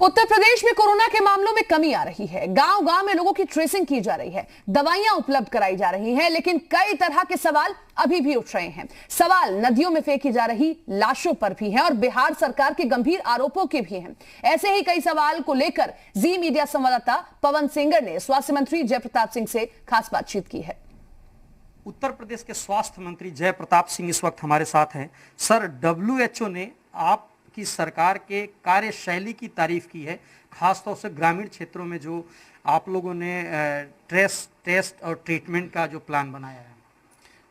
उत्तर प्रदेश में कोरोना के मामलों में कमी आ रही है। गांव-गांव में लोगों की ट्रेसिंग की जा रही है, दवाइयां उपलब्ध कराई जा रही हैं, लेकिन कई तरह के सवाल अभी भी उठ रहे हैं। सवाल नदियों में फेंकी जा रही लाशों पर भी हैं और बिहार सरकार के गंभीर आरोपों के भी हैं। ऐसे ही कई सवाल को लेकर जी मीडिया संवाददाता पवन सेंगर ने स्वास्थ्य मंत्री जय प्रताप सिंह से खास बातचीत की है। उत्तर प्रदेश के स्वास्थ्य मंत्री जय प्रताप सिंह इस वक्त हमारे साथ हैं। सर, WHO ने आपकी सरकार के कार्यशैली की तारीफ की है, खासतौर से ग्रामीण क्षेत्रों में जो आप लोगों ने टेस्ट और ट्रीटमेंट का जो प्लान बनाया है।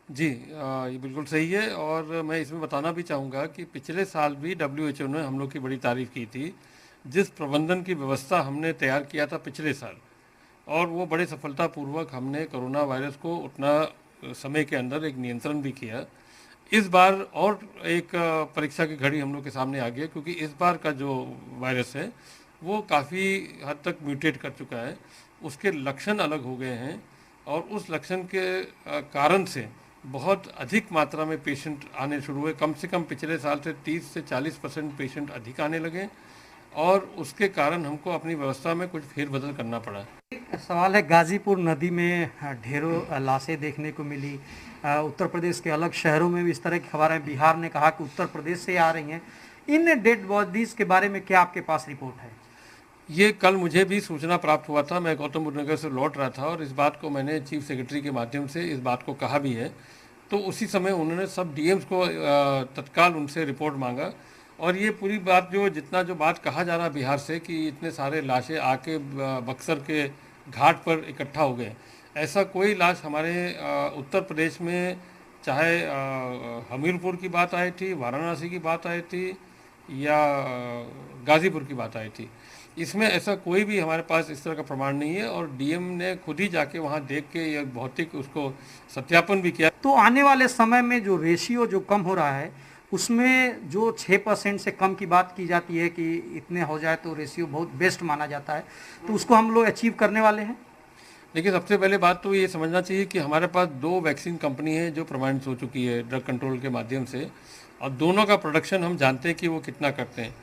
जी, ये बिल्कुल सही है और मैं इसमें बताना भी चाहूँगा कि पिछले साल भी WHO ने हम लोग की बड़ी तारीफ की थी। जिस प्रबंधन की व्यवस्था हमने तैयार किया था पिछले साल, और वो बड़े सफलतापूर्वक हमने कोरोना वायरस को उतना समय के अंदर एक नियंत्रण भी किया। इस बार और एक परीक्षा की घड़ी हम लोग के सामने आ गई, क्योंकि इस बार का जो वायरस है वो काफ़ी हद तक म्यूटेट कर चुका है, उसके लक्षण अलग हो गए हैं और उस लक्षण के कारण से बहुत अधिक मात्रा में पेशेंट आने शुरू हुए। कम से कम पिछले साल से 30 से 40% पेशेंट अधिक आने लगे और उसके कारण हमको अपनी व्यवस्था में कुछ फेरबदल करना पड़ा। सवाल है, गाजीपुर नदी में ढेरों लाशें देखने को मिली। उत्तर प्रदेश के अलग शहरों में भी इस तरह की खबरें, बिहार ने कहा कि उत्तर प्रदेश से आ रही हैं। इन डेड बॉडीज के बारे में क्या आपके पास रिपोर्ट है? ये कल मुझे भी सूचना प्राप्त हुआ था। मैं गौतम बुद्ध नगर से लौट रहा था और इस बात को मैंने चीफ सेक्रेटरी के माध्यम से इस बात को कहा भी है। तो उसी समय उन्होंने सब DMs को तत्काल उनसे रिपोर्ट मांगा और ये पूरी बात जितना बात कहा जा रहा बिहार से कि इतने सारे लाशें आके बक्सर के घाट पर इकट्ठा हो गए, ऐसा कोई लाश हमारे उत्तर प्रदेश में, चाहे हमीरपुर की बात आई थी, वाराणसी की बात आई थी या गाजीपुर की बात आई थी, इसमें ऐसा कोई भी हमारे पास इस तरह का प्रमाण नहीं है। और DM ने खुद ही जाके वहाँ देख के यह भौतिक उसको सत्यापन भी किया। तो आने वाले समय में जो रेशियो जो कम हो रहा है, उसमें जो 6% से कम की बात की जाती है कि इतने हो जाए तो रेशियो बहुत बेस्ट माना जाता है, तो उसको हम लोग अचीव करने वाले हैं। देखिए, सबसे पहले बात तो ये समझना चाहिए कि हमारे पास 2 वैक्सीन कंपनी है जो प्रमाणित हो चुकी है ड्रग कंट्रोल के माध्यम से, और दोनों का प्रोडक्शन हम जानते हैं कि वो कितना करते हैं।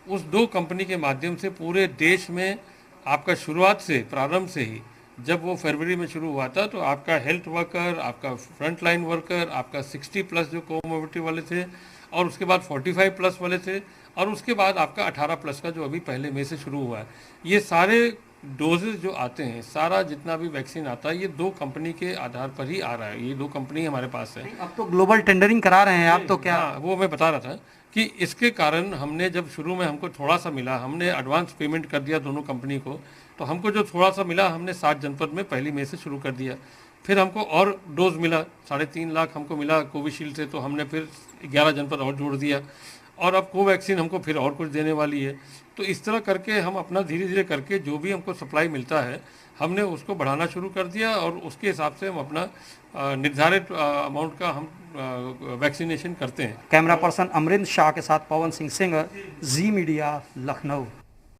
उस 2 कंपनी के माध्यम से पूरे देश में आपका शुरुआत से, प्रारंभ से ही, जब वो फरवरी में शुरू हुआ था, तो आपका हेल्थ वर्कर, आपका फ्रंट लाइन वर्कर, आपका 60+ जो कोमोबिलिटी वाले थे, और उसके बाद 45+ वाले थे, और उसके बाद आपका 18+ का जो अभी पहले मई से शुरू हुआ है, ये सारे डोजेज जो आते हैं, सारा जितना भी वैक्सीन आता है, ये 2 कंपनी के आधार पर ही आ रहा है। ये 2 कंपनी हमारे पास है। अब तो ग्लोबल टेंडरिंग करा रहे हैं आप, तो क्या? हाँ, वो मैं बता रहा था कि इसके कारण हमने, जब शुरू में हमको थोड़ा सा मिला, हमने एडवांस पेमेंट कर दिया दोनों कंपनी को, तो हमको जो थोड़ा सा मिला हमने 7 जनपद में पहली मई से शुरू कर दिया। फिर हमको और डोज मिला, 3.5 लाख हमको मिला कोविशील्ड से, तो हमने फिर 11 जनपद और जोड़ दिया, और अब कोवैक्सीन हमको फिर और कुछ देने वाली है। तो इस तरह करके हम अपना धीरे धीरे करके जो भी हमको सप्लाई मिलता है, हमने उसको बढ़ाना शुरू कर दिया, और उसके हिसाब से हम अपना निर्धारित अमाउंट का हम वैक्सीनेशन करते हैं। कैमरा पर्सन अमरिंदर शाह के साथ पवन सिंह सेंगर, जी मीडिया, लखनऊ।